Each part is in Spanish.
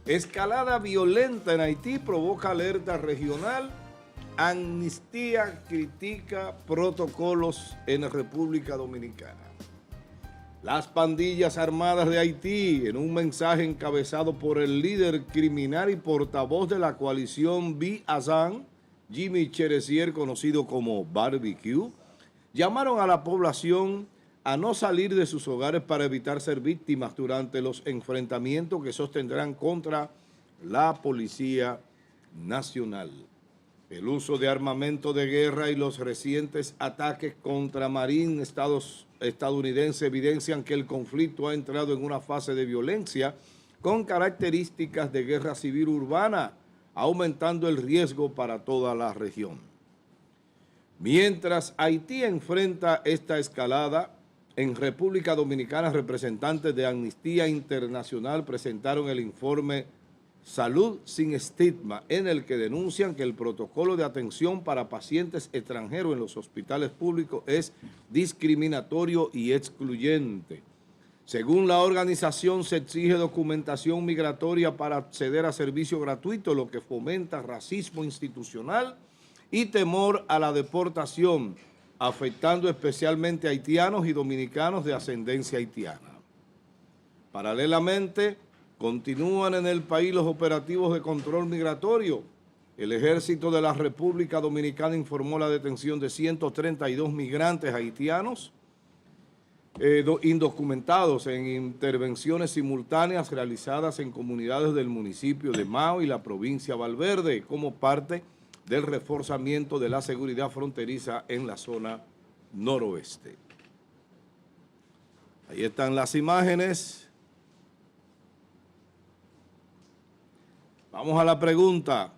Escalada violenta en Haití provoca alerta regional. Amnistía critica protocolos en República Dominicana. Las pandillas armadas de Haití, en un mensaje encabezado por el líder criminal y portavoz de la coalición Bi-Azan, Jimmy Cheresier, conocido como Barbecue, llamaron a la población a no salir de sus hogares para evitar ser víctimas durante los enfrentamientos que sostendrán contra la Policía Nacional. El uso de armamento de guerra y los recientes ataques contra Marine estadounidense evidencian que el conflicto ha entrado en una fase de violencia con características de guerra civil urbana, aumentando el riesgo para toda la región. Mientras Haití enfrenta esta escalada, en República Dominicana representantes de Amnistía Internacional presentaron el informe Salud sin estigma, en el que denuncian que el protocolo de atención para pacientes extranjeros en los hospitales públicos es discriminatorio y excluyente. Según la organización, se exige documentación migratoria para acceder a servicios gratuitos, lo que fomenta racismo institucional y temor a la deportación, afectando especialmente a haitianos y dominicanos de ascendencia haitiana. Paralelamente, continúan en el país los operativos de control migratorio. El Ejército de la República Dominicana informó la detención de 132 migrantes haitianos indocumentados en intervenciones simultáneas realizadas en comunidades del municipio de Mao y la provincia de Valverde, como parte del reforzamiento de la seguridad fronteriza en la zona noroeste. Ahí están las imágenes. Vamos a la pregunta.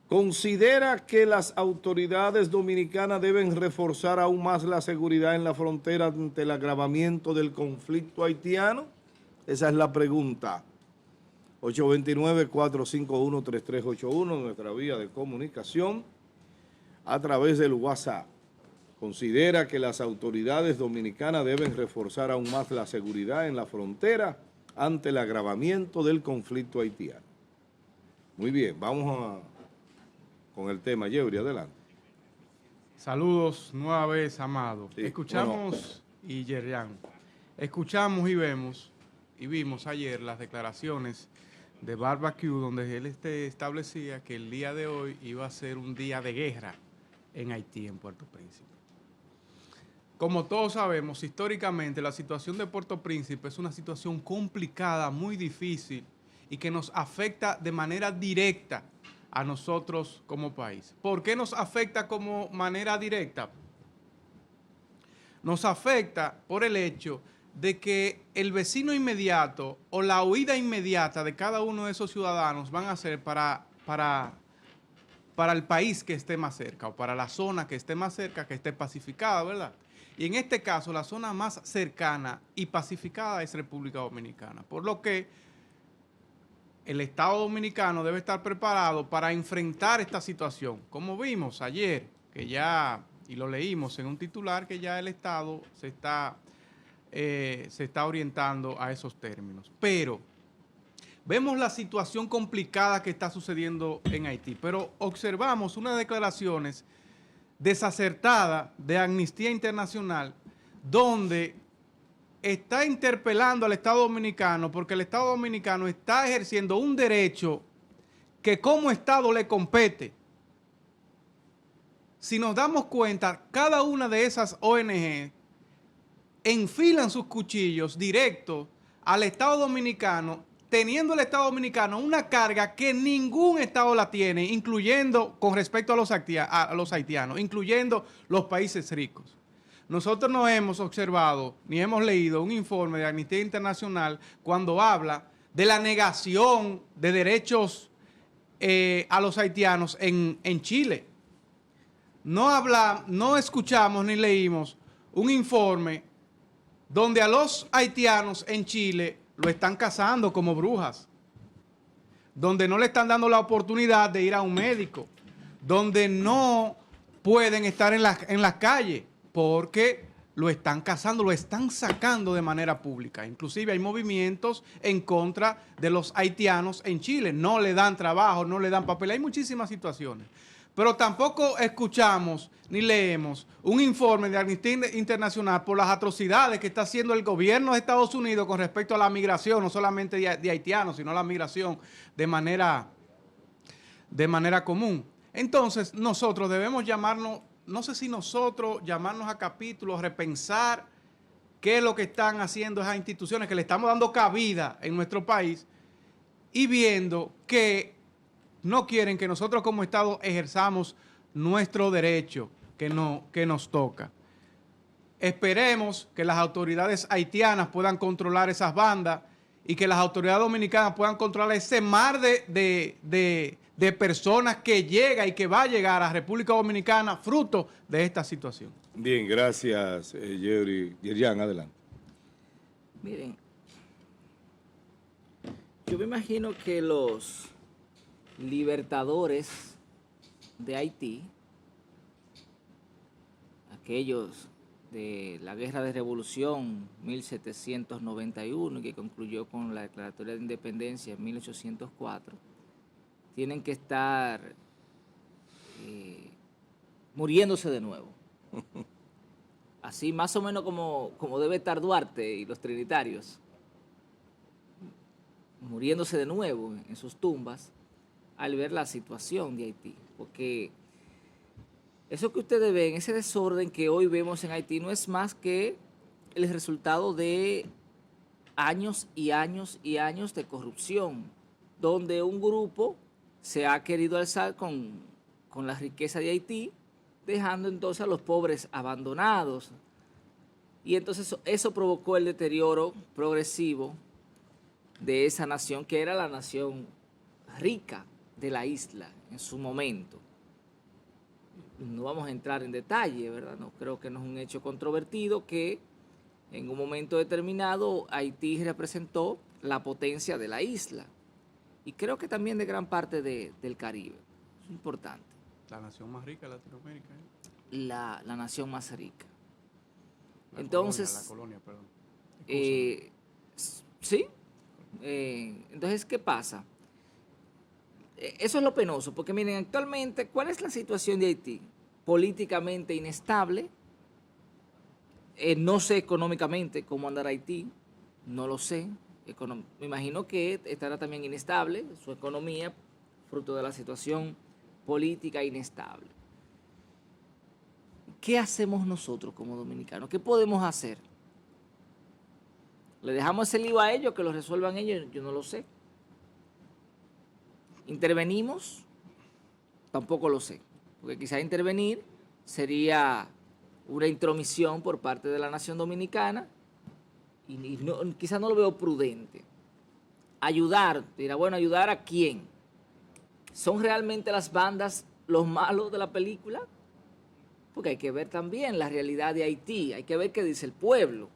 ¿Considera que las autoridades dominicanas deben reforzar aún más la seguridad en la frontera ante el agravamiento del conflicto haitiano? Esa es la pregunta. 829-451-3381, nuestra vía de comunicación a través del WhatsApp. ¿Considera que las autoridades dominicanas deben reforzar aún más la seguridad en la frontera ante el agravamiento del conflicto haitiano? Muy bien, vamos con el tema. Yeuri, adelante. Saludos nueva vez, Amado. Sí, Escuchamos, y Yerian, escuchamos y vimos ayer las declaraciones de Barbecue, donde él establecía que el día de hoy iba a ser un día de guerra en Haití, en Puerto Príncipe. Como todos sabemos, históricamente la situación de Puerto Príncipe es una situación complicada, muy difícil, y que nos afecta de manera directa a nosotros como país. ¿Por qué nos afecta como manera directa? Nos afecta por el hecho de que el vecino inmediato o la huida inmediata de cada uno de esos ciudadanos van a ser para el país que esté más cerca o para la zona que esté más cerca, que esté pacificada, ¿verdad? Y en este caso la zona más cercana y pacificada es República Dominicana, por lo que el Estado Dominicano debe estar preparado para enfrentar esta situación. Como vimos ayer, que ya, y lo leímos en un titular, que ya el Estado se está orientando a esos términos. Pero vemos la situación complicada que está sucediendo en Haití, pero observamos unas declaraciones desacertadas de Amnistía Internacional, donde está interpelando al Estado Dominicano porque el Estado Dominicano está ejerciendo un derecho que como Estado le compete. Si nos damos cuenta, cada una de esas ONG enfilan sus cuchillos directos al Estado Dominicano, teniendo el Estado Dominicano una carga que ningún Estado la tiene, incluyendo con respecto a los haitianos, incluyendo los países ricos. Nosotros no hemos observado ni hemos leído un informe de Amnistía Internacional cuando habla de la negación de derechos a los haitianos en Chile. No escuchamos ni leímos un informe donde a los haitianos en Chile lo están cazando como brujas, donde no le están dando la oportunidad de ir a un médico, donde no pueden estar en las calles, porque lo están cazando, lo están sacando de manera pública. Inclusive hay movimientos en contra de los haitianos en Chile. No le dan trabajo, no le dan papel. Hay muchísimas situaciones. Pero tampoco escuchamos ni leemos un informe de Amnistía Internacional por las atrocidades que está haciendo el gobierno de Estados Unidos con respecto a la migración, no solamente de haitianos, sino la migración de manera común. Entonces, nosotros debemos llamarnos, no sé si nosotros llamarnos a capítulos, repensar qué es lo que están haciendo esas instituciones que le estamos dando cabida en nuestro país y viendo que no quieren que nosotros como Estado ejerzamos nuestro derecho que nos toca. Esperemos que las autoridades haitianas puedan controlar esas bandas y que las autoridades dominicanas puedan controlar ese mar de personas que llega y que va a llegar a República Dominicana fruto de esta situación. Bien, gracias, Jerry. Yerian, adelante. Miren, yo me imagino que los libertadores de Haití, aquellos de la Guerra de Revolución 1791 que concluyó con la Declaratoria de Independencia en 1804, tienen que estar muriéndose de nuevo. Así más o menos como debe estar Duarte y los trinitarios, muriéndose de nuevo en sus tumbas al ver la situación de Haití. Porque eso que ustedes ven, ese desorden que hoy vemos en Haití, no es más que el resultado de años y años y años de corrupción, donde un grupo se ha querido alzar con la riqueza de Haití, dejando entonces a los pobres abandonados. Y entonces eso provocó el deterioro progresivo de esa nación, que era la nación rica de la isla en su momento. No vamos a entrar en detalle, ¿verdad? No creo que no es un hecho controvertido que en un momento determinado Haití representó la potencia de la isla y creo que también de gran parte del Caribe. Es importante. La nación más rica de Latinoamérica. La nación más rica. Entonces, la colonia, perdón. Sí. Entonces, ¿qué pasa? Eso es lo penoso, porque miren, actualmente, ¿cuál es la situación de Haití? Políticamente inestable. No sé económicamente cómo andará Haití, no lo sé. Me imagino que estará también inestable su economía, fruto de la situación política inestable. ¿Qué hacemos nosotros como dominicanos? ¿Qué podemos hacer? ¿Le dejamos ese lío a ellos, que lo resuelvan ellos? Yo no lo sé. ¿Intervenimos? Tampoco lo sé. Porque quizá intervenir sería una intromisión por parte de la nación dominicana y quizá no lo veo prudente. Ayudar, dirá, bueno, ¿ayudar a quién? ¿Son realmente las bandas los malos de la película? Porque hay que ver también la realidad de Haití, hay que ver qué dice el pueblo.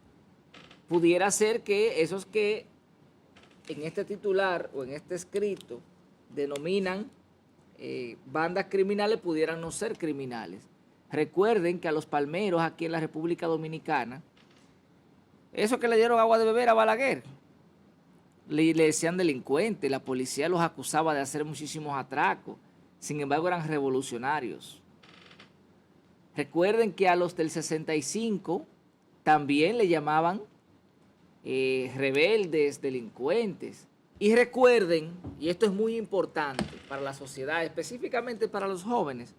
Pudiera ser que esos que en este titular o en este escrito denominan bandas criminales pudieran no ser criminales. Recuerden que a los palmeros aquí en la República Dominicana, esos que le dieron agua de beber a Balaguer, le decían delincuentes, la policía los acusaba de hacer muchísimos atracos, sin embargo eran revolucionarios. Recuerden que a los del 65 también le llamaban rebeldes, delincuentes. Y recuerden, y esto es muy importante para la sociedad, específicamente para los jóvenes,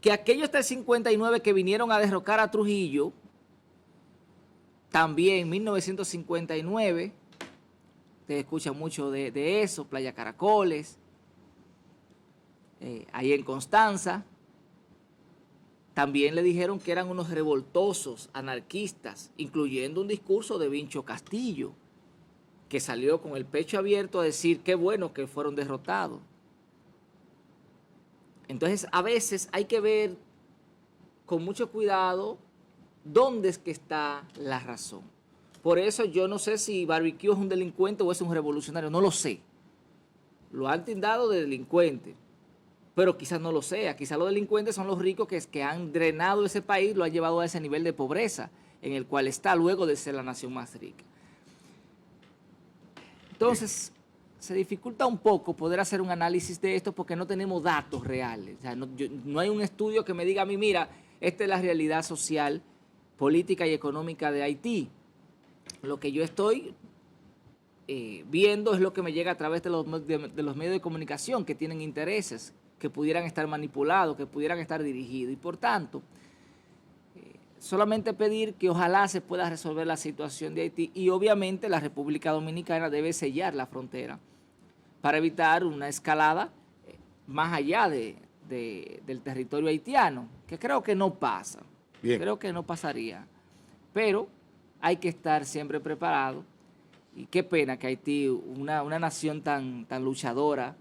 que aquellos del 59 que vinieron a derrocar a Trujillo, también en 1959, ustedes escuchan mucho de eso, Playa Caracoles, ahí en Constanza, también le dijeron que eran unos revoltosos, anarquistas, incluyendo un discurso de Vincho Castillo, que salió con el pecho abierto a decir qué bueno que fueron derrotados. Entonces, a veces hay que ver con mucho cuidado dónde es que está la razón. Por eso yo no sé si Barbecue es un delincuente o es un revolucionario, no lo sé. Lo han tildado de delincuente, pero quizás no lo sea. Quizás los delincuentes son los ricos que han drenado ese país, lo han llevado a ese nivel de pobreza en el cual está luego de ser la nación más rica. Entonces, se dificulta un poco poder hacer un análisis de esto porque no tenemos datos reales. O sea, no hay un estudio que me diga a mí, mira, esta es la realidad social, política y económica de Haití. Lo que yo estoy viendo es lo que me llega a través de los medios de comunicación que tienen intereses, que pudieran estar manipulados, que pudieran estar dirigidos. Y por tanto, solamente pedir que ojalá se pueda resolver la situación de Haití y obviamente la República Dominicana debe sellar la frontera para evitar una escalada más allá del territorio haitiano, que creo que no pasa. Bien. Creo que no pasaría, pero hay que estar siempre preparado. Y qué pena que Haití, una nación tan luchadora,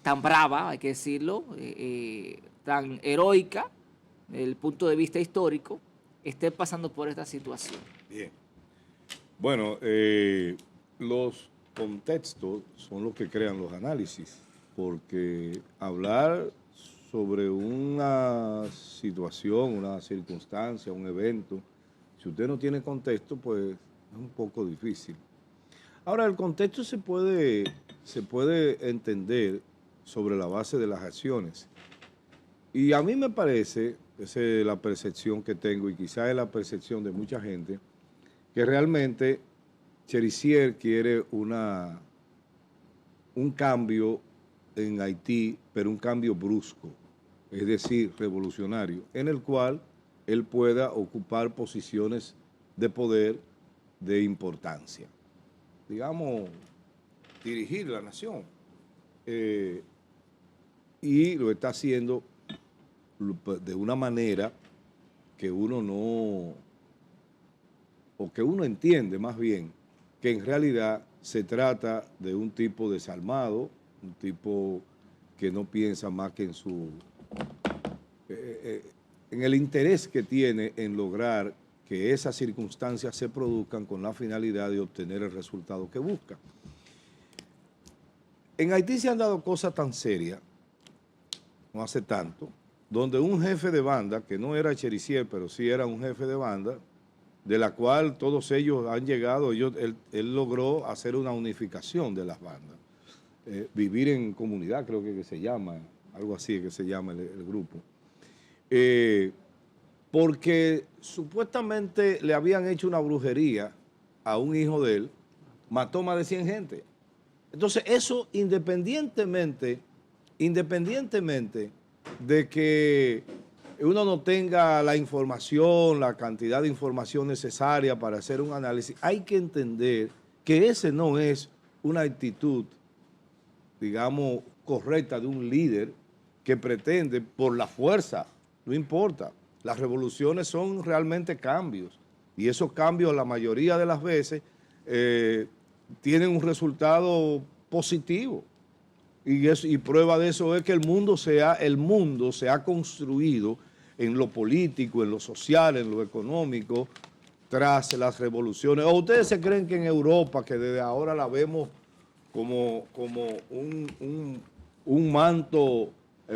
tan brava, hay que decirlo, tan heroica desde el punto de vista histórico, esté pasando por esta situación. Bien. Bueno, los contextos son los que crean los análisis, porque hablar sobre una situación, una circunstancia, un evento, si usted no tiene contexto, pues es un poco difícil. Ahora, el contexto se puede entender sobre la base de las acciones. Y a mí me parece, esa es la percepción que tengo y quizás es la percepción de mucha gente, que realmente Cherisier quiere un cambio en Haití, pero un cambio brusco, es decir, revolucionario, en el cual él pueda ocupar posiciones de poder de importancia. Digamos, dirigir la nación. Y lo está haciendo de una manera que uno no, o que uno entiende más bien, que en realidad se trata de un tipo desalmado, un tipo que no piensa más que en el interés que tiene en lograr que esas circunstancias se produzcan con la finalidad de obtener el resultado que busca. En Haití se han dado cosas tan serias, no hace tanto, donde un jefe de banda, que no era Cherisier, pero sí era un jefe de banda, de la cual todos ellos han llegado, él logró hacer una unificación de las bandas. Vivir en comunidad, creo que se llama, algo así que se llama el grupo. Porque supuestamente le habían hecho una brujería a un hijo de él, mató más de 100 gente. Entonces eso independientemente de que uno no tenga la información, la cantidad de información necesaria para hacer un análisis, hay que entender que ese no es una actitud, digamos, correcta de un líder que pretende por la fuerza, no importa. Las revoluciones son realmente cambios y esos cambios la mayoría de las veces tienen un resultado positivo y prueba de eso es que el mundo se ha construido en lo político, en lo social, en lo económico tras las revoluciones. ¿O ustedes se creen que en Europa, que desde ahora la vemos como un manto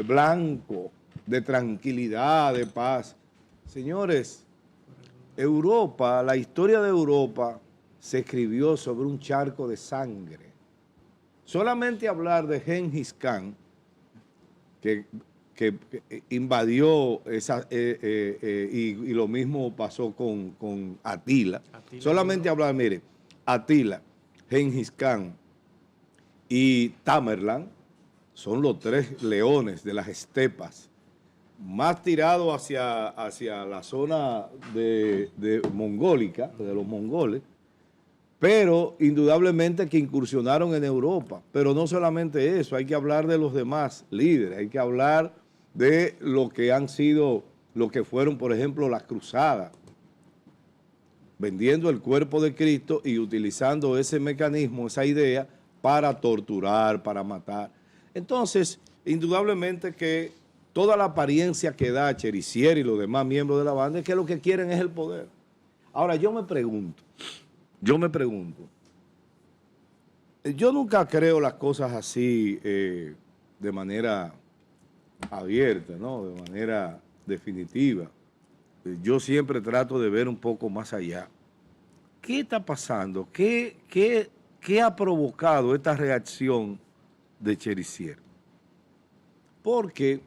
blanco de tranquilidad, de paz? Señores, Europa, la historia de Europa se escribió sobre un charco de sangre. Solamente hablar de Gengis Khan, que invadió y lo mismo pasó con Atila. Solamente hablar, mire, Atila, Gengis Khan y Tamerlán son los tres leones de las estepas más tirado hacia la zona de mongólica, de los mongoles, pero indudablemente que incursionaron en Europa. Pero no solamente eso, hay que hablar de los demás líderes, hay que hablar de lo que han sido, lo que fueron, por ejemplo, las cruzadas, vendiendo el cuerpo de Cristo y utilizando ese mecanismo, esa idea, para torturar, para matar. Entonces, indudablemente que toda la apariencia que da Cherisier y los demás miembros de la banda es que lo que quieren es el poder. Ahora, yo me pregunto, yo nunca creo las cosas así de manera abierta, ¿no? De manera definitiva. Yo siempre trato de ver un poco más allá. ¿Qué está pasando? ¿Qué ha provocado esta reacción de Cherisier? Porque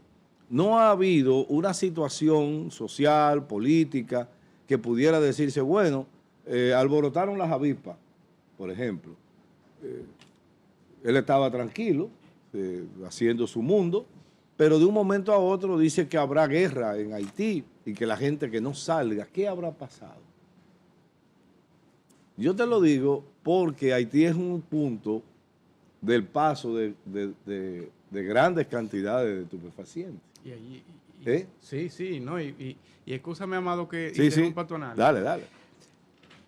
no ha habido una situación social, política, que pudiera decirse, bueno, alborotaron las avispas, por ejemplo. Él estaba tranquilo, haciendo su mundo, pero de un momento a otro dice que habrá guerra en Haití y que la gente que no salga, ¿qué habrá pasado? Yo te lo digo porque Haití es un punto del paso de grandes cantidades de estupefacientes. Sí, no, y escúchame, Amado, que Sí, sí. interrumpa tu análisis. Dale.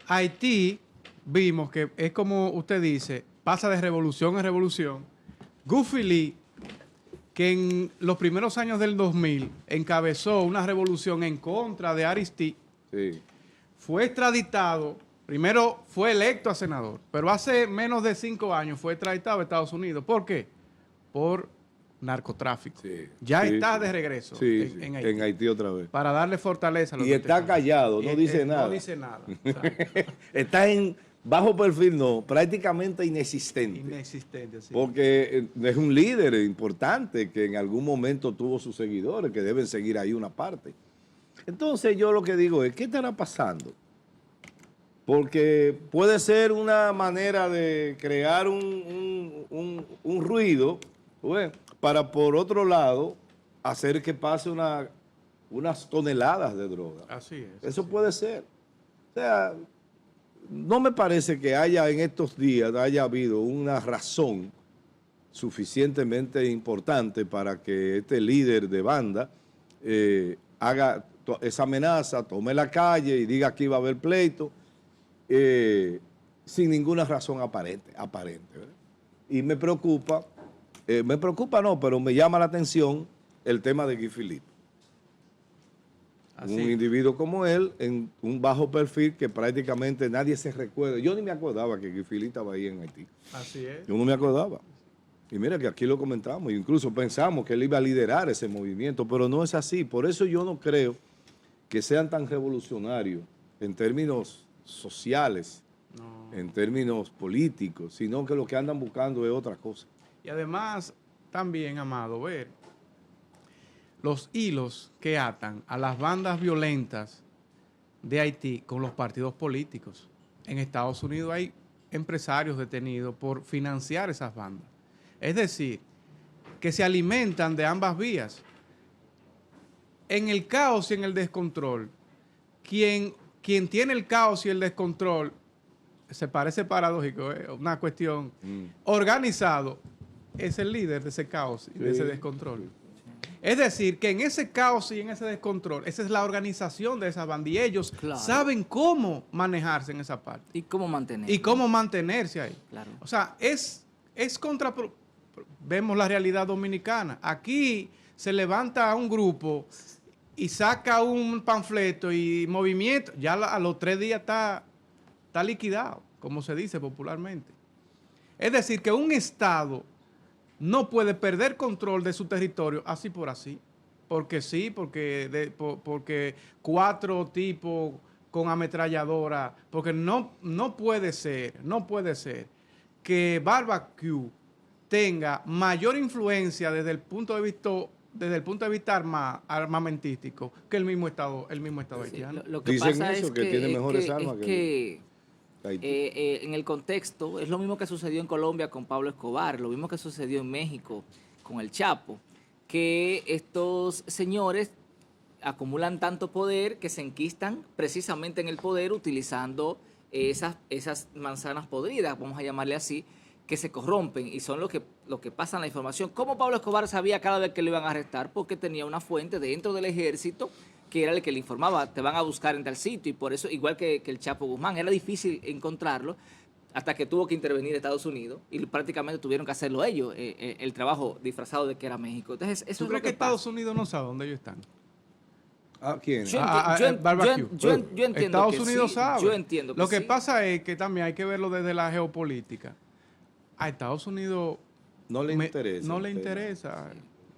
Haití, vimos que es como usted dice, pasa de revolución en revolución. Goofy Lee, que en los primeros años del 2000 encabezó una revolución en contra de Aristide, Sí. fue extraditado, primero fue electo a senador, pero hace menos de 5 años fue extraditado a Estados Unidos. ¿Por qué? Por narcotráfico. Sí, Ya sí, está sí. de regreso Sí, en Haití. en Haití otra vez. Para darle fortaleza a los Y está callado, no dice nada. No dice nada. O sea, Está en bajo perfil, no, prácticamente inexistente. inexistente, sí. Porque es un líder importante que en algún momento tuvo sus seguidores, que deben seguir ahí una parte. Entonces yo lo que digo es, ¿qué estará pasando? Porque puede ser una manera de crear un ruido, ¿ves? Para por otro lado hacer que pase unas toneladas de droga. Así es. Eso puede ser. O sea, no me parece que haya en estos días haya habido una razón suficientemente importante para que este líder de banda haga esa amenaza, tome la calle y diga que iba a haber pleito sin ninguna razón aparente, ¿verdad? Y me preocupa no, pero me llama la atención el tema de Guy Philippe. Así. Un individuo como él, en un bajo perfil que prácticamente nadie se recuerda. Yo ni me acordaba que Guy Philippe estaba ahí en Haití. Así es. Yo no me acordaba. Y mira que aquí lo comentamos, incluso pensamos que él iba a liderar ese movimiento, pero no es así. Por eso yo no creo que sean tan revolucionarios en términos sociales, No. en términos políticos, sino que lo que andan buscando es otra cosa. Y además, también, Amado, ver los hilos que atan a las bandas violentas de Haití con los partidos políticos. En Estados Unidos hay empresarios detenidos por financiar esas bandas. Es decir, que se alimentan de ambas vías. En el caos y en el descontrol, quien tiene el caos y el descontrol, se parece paradójico, una cuestión organizado, es el líder de ese caos y de ese descontrol. Es decir, que en ese caos y en ese descontrol, esa es la organización de esas bandas y ellos saben cómo manejarse en esa parte. ¿Y cómo mantener? Y cómo mantenerse ahí. Claro. O sea, vemos la realidad dominicana. Aquí se levanta un grupo y saca un panfleto y movimiento, ya a los 3 días está liquidado, como se dice popularmente. Es decir, que un Estado no puede perder control de su territorio así por así. Porque sí, porque 4 tipos con ametralladora, porque no puede ser que Barbecue tenga mayor influencia desde el punto de vista armamentístico que el mismo Estado haitiano. Lo que Dicen pasa eso, es que tiene mejores armas que Haití. en el contexto es lo mismo que sucedió en Colombia con Pablo Escobar, lo mismo que sucedió en México con el Chapo, que estos señores acumulan tanto poder que se enquistan precisamente en el poder utilizando esas manzanas podridas, vamos a llamarle así, que se corrompen y son lo que pasan la información. ¿Cómo Pablo Escobar sabía cada vez que lo iban a arrestar? Porque tenía una fuente dentro del ejército que era el que le informaba, te van a buscar en tal sitio, y por eso, igual que el Chapo Guzmán, era difícil encontrarlo hasta que tuvo que intervenir Estados Unidos y prácticamente tuvieron que hacerlo ellos, el trabajo disfrazado de que era México. Entonces, eso ¿Tú crees que Estados Unidos no sabe dónde ellos están? ¿A quién? Yo entiendo Estados que Unidos sí, sabe. yo entiendo que Lo que sí. pasa es que también hay que verlo desde la geopolítica. A Estados Unidos No le interesa. No le interesa.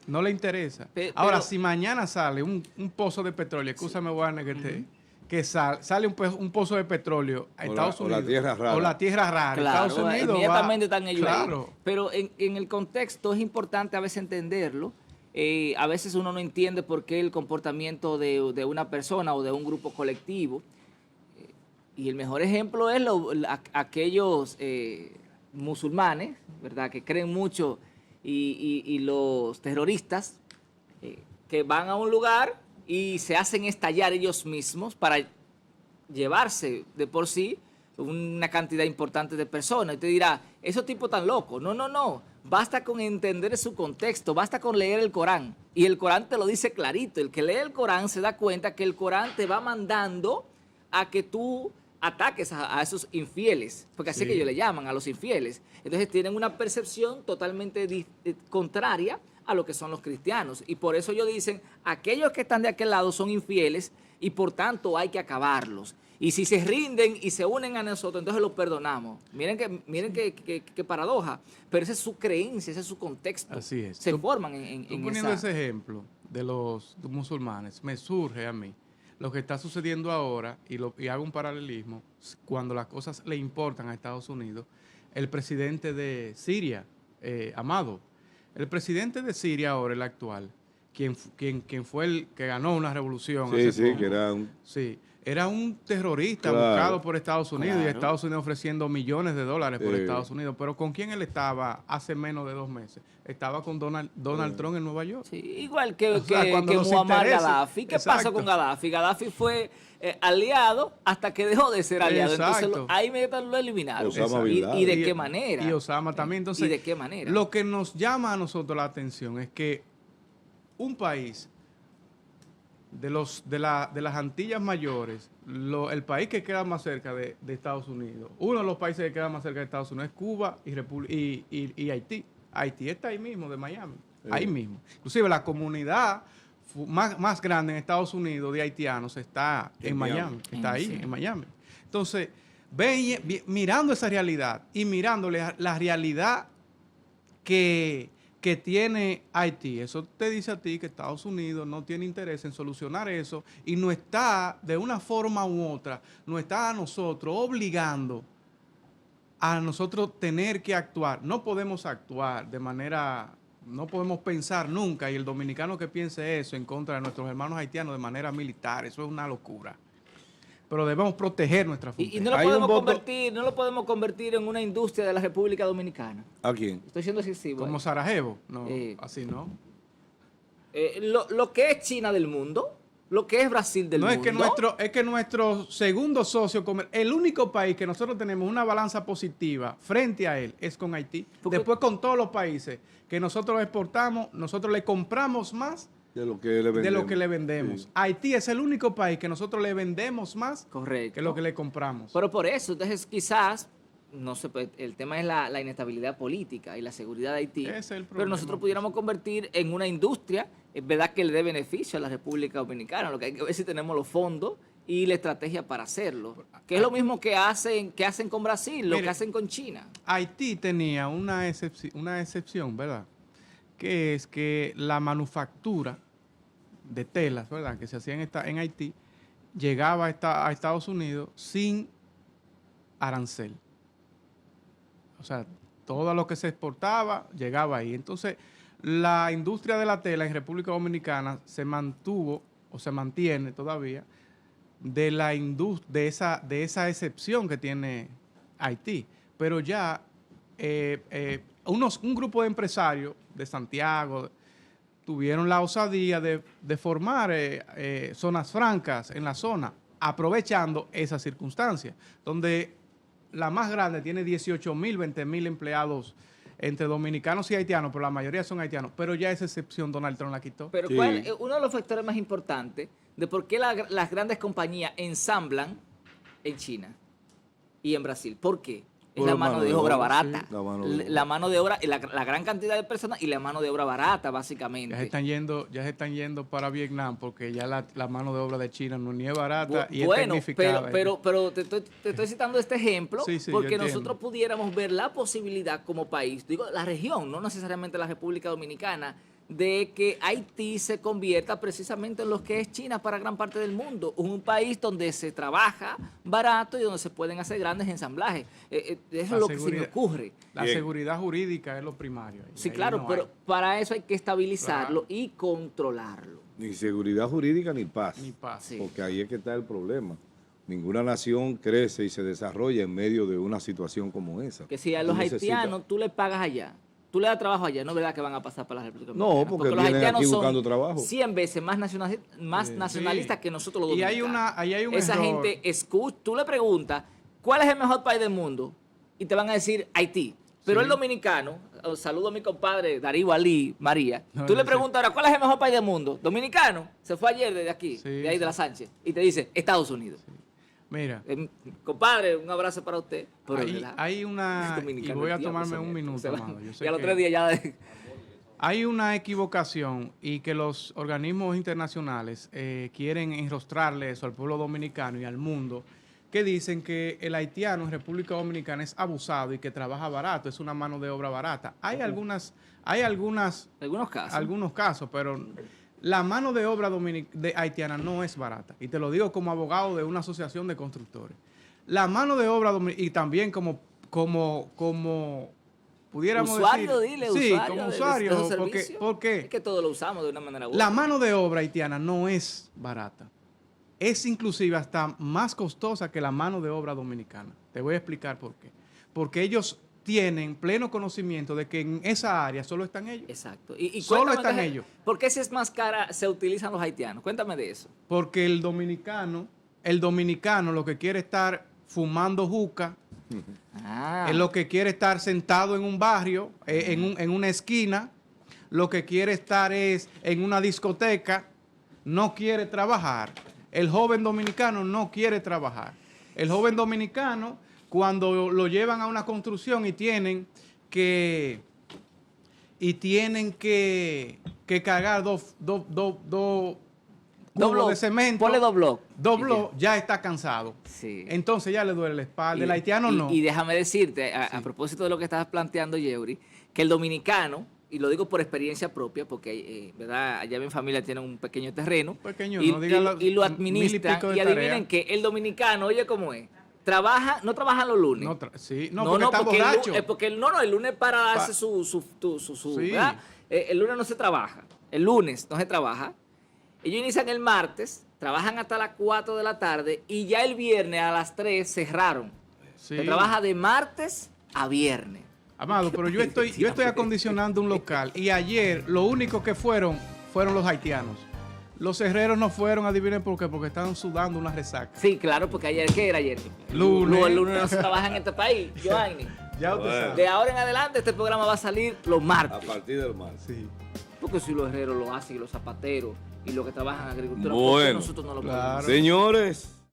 No le interesa. Ahora, si mañana sale un pozo de petróleo, escúchame, Warner, que sale un pozo de petróleo a Estados Unidos. O la tierra rara. O la tierra rara. Claro, Estados Unidos inmediatamente están ellos claro. ahí. Pero en el contexto es importante a veces entenderlo. A veces uno no entiende por qué el comportamiento de una persona o de un grupo colectivo. Y el mejor ejemplo es aquellos musulmanes, ¿verdad?, que creen mucho, y los terroristas que van a un lugar y se hacen estallar ellos mismos para llevarse de por sí una cantidad importante de personas. Y te dirá, esos tipos tan locos. No, no, no. Basta con entender su contexto, basta con leer el Corán. Y el Corán te lo dice clarito. El que lee el Corán se da cuenta que el Corán te va mandando a que tú ataques a esos infieles, porque así que ellos le llaman a los infieles. Entonces tienen una percepción totalmente contraria a lo que son los cristianos. Y por eso ellos dicen, aquellos que están de aquel lado son infieles y por tanto hay que acabarlos. Y si se rinden y se unen a nosotros, entonces los perdonamos. Miren qué paradoja. Pero esa es su creencia, ese es su contexto. Así es. Se forman en poniendo ese ejemplo de los musulmanes, me surge a mí lo que está sucediendo ahora, y hago un paralelismo, cuando las cosas le importan a Estados Unidos, el presidente de Siria, Amado. El presidente de Siria ahora, el actual, quien fue el que ganó una revolución. Era un terrorista buscado por Estados Unidos, y Estados Unidos ofreciendo millones de dólares por Estados Unidos. Pero ¿con quién él estaba hace menos de 2 meses? Estaba con Donald Trump en Nueva York. Sí, igual que Muammar Gaddafi. ¿Qué pasó con Gaddafi? Gaddafi fue aliado hasta que dejó de ser aliado. Entonces ahí inmediatamente lo eliminaron. ¿Y de qué manera? Y Osama también. Entonces, ¿y de qué manera? Lo que nos llama a nosotros la atención es que un país de las Antillas Mayores, el país que queda más cerca de Estados Unidos, uno de los países que queda más cerca de Estados Unidos es Cuba y Haití. Haití está ahí mismo, de Miami, ahí mismo. Inclusive la comunidad más grande en Estados Unidos de haitianos está en Miami, está ahí, en Miami. Entonces, mirando esa realidad y mirándole la realidad que tiene Haití, eso te dice a ti que Estados Unidos no tiene interés en solucionar eso y no está, de una forma u otra, no está a nosotros obligando a nosotros tener que actuar. No podemos actuar no podemos pensar nunca, y el dominicano que piense eso en contra de nuestros hermanos haitianos de manera militar, eso es una locura. Pero debemos proteger nuestra frontera. Y no lo podemos convertir en una industria de la República Dominicana. ¿A quién? Estoy siendo excesivo. Como Sarajevo. No, así no. Lo que es China del mundo, lo que es Brasil del mundo. Es que nuestro segundo socio, el único país que nosotros tenemos una balanza positiva frente a él es con Haití. Después con todos los países que nosotros exportamos, nosotros le compramos más de lo que le vendemos. Sí. Haití es el único país que nosotros le vendemos más que lo que le compramos. Pero por eso, entonces quizás, no sé, el tema es la inestabilidad política y la seguridad de Haití. Es el problema. Pero nosotros pudiéramos convertir en una industria, es verdad que le dé beneficio a la República Dominicana, lo que hay que ver si tenemos los fondos y la estrategia para hacerlo. Que es lo mismo que hacen con Brasil, lo que hacen con China. Haití tenía una excepción, ¿verdad? Que es que la manufactura de telas, ¿verdad?, que se hacían en Haití, llegaba a Estados Unidos sin arancel. O sea, todo lo que se exportaba llegaba ahí. Entonces, la industria de la tela en República Dominicana se mantuvo, o se mantiene todavía, de esa excepción que tiene Haití. Pero ya un grupo de empresarios de Santiago tuvieron la osadía de formar zonas francas en la zona, aprovechando esas circunstancias, donde la más grande tiene 18,000, 20,000 empleados entre dominicanos y haitianos, pero la mayoría son haitianos. Pero ya esa excepción Donald Trump la quitó. Pero ¿cuál es uno de los factores más importantes de por qué las grandes compañías ensamblan en China y en Brasil? ¿Por qué? Es la mano de obra barata. Sí, la mano de obra, la gran cantidad de personas y la mano de obra barata, básicamente. Ya se están yendo para Vietnam porque ya la mano de obra de China no ni es barata y es tecnificada. Pero te estoy citando este ejemplo porque nosotros pudiéramos ver la posibilidad como país, digo, la región, no necesariamente la República Dominicana, de que Haití se convierta precisamente en lo que es China para gran parte del mundo, un país donde se trabaja barato y donde se pueden hacer grandes ensamblajes. Eso es lo que se me ocurre. La Bien. seguridad jurídica es lo primario. Sí, Ahí claro, no pero hay para eso hay que estabilizarlo y controlarlo. Ni seguridad jurídica ni paz. ni paz. Sí. Porque ahí es que está el problema. Ninguna nación crece y se desarrolla en medio de una situación como esa. Que si a Tú los necesitas- haitianos tú le pagas allá, tú le das trabajo allá, no es verdad que van a pasar para la República No, Dominicana. porque los vienen haitianos aquí son buscando trabajo. 100 veces más, nacionalistas Sí. que nosotros los Y dominicanos. ahí hay un Esa error. gente escucha, tú le preguntas, ¿cuál es el mejor país del mundo? Y te van a decir Haití. Pero Sí. el dominicano, saludo a mi compadre Darío Ali María, No, tú le sí. preguntas ahora, ¿cuál es el mejor país del mundo? Dominicano, se fue ayer desde aquí, Sí, de ahí de la sí. Sánchez, y te dice Estados Unidos. Mira, Compadre, un abrazo para usted. Pero hay una... Y dominicano, voy a el diablo tomarme son un estos. minuto, Se van- amado. Yo sé y a los que 3 días ya... hay una equivocación y que los organismos internacionales quieren enrostrarle eso al pueblo dominicano y al mundo, que dicen que el haitiano en República Dominicana es abusado y que trabaja barato, es una mano de obra barata. Hay algunos casos, pero la mano de obra haitiana no es barata. Y te lo digo como abogado de una asociación de constructores. La mano de obra y también como pudiéramos usuario, decir, dile, sí, usuario como de usuario, esos porque, servicios. porque Es que todos lo usamos de una manera u otra. la mano de obra haitiana no es barata. Es inclusive hasta más costosa que la mano de obra dominicana. Te voy a explicar por qué. Porque ellos tienen pleno conocimiento de que en esa área solo están ellos. Exacto. Y Solo cuéntame, están entonces, ellos. ¿por qué si es más cara se utilizan los haitianos? Cuéntame de eso. Porque el dominicano lo que quiere es estar fumando juca, Ah, es lo que quiere estar sentado en un barrio, en una esquina, lo que quiere estar es en una discoteca, no quiere trabajar. El joven dominicano no quiere trabajar. El joven dominicano, cuando lo llevan a una construcción y tienen que cargar dos cubos de cemento, Ponle dos bloques. ya está cansado. Sí. Entonces ya le duele la espalda. El haitiano no. Y déjame decirte, a propósito de lo que estabas planteando, Yeuri, que el dominicano, y lo digo por experiencia propia, porque ¿verdad? Allá mi familia tiene un pequeño terreno, Pequeño, y, no diga y lo 1000 y administran, pico de y adivinen tarea. que el dominicano, oye cómo es, no trabajan los lunes. Porque está porque borracho. el lunes para darse su Sí. ¿verdad? El lunes no se trabaja, el lunes no se trabaja. Ellos inician el martes, trabajan hasta las 4 de la tarde y ya el viernes a las 3 cerraron. Sí. Se trabaja de martes a viernes. Amado, pero yo estoy acondicionando un local y ayer lo único que fueron los haitianos. Los herreros no fueron, adivinen por qué, porque estaban sudando una resaca. Sí, claro, porque ayer, ¿qué era ayer? Lunes. El lunes no se trabaja en este país, Giovanni. Ya usted Bueno. sabe. De ahora en adelante este programa va a salir los A martes. partir del martes. Sí. Porque si los herreros lo hacen y los zapateros y los que trabajan en agricultura, ¿por qué Bueno. nosotros no lo Claro. podemos? Señores,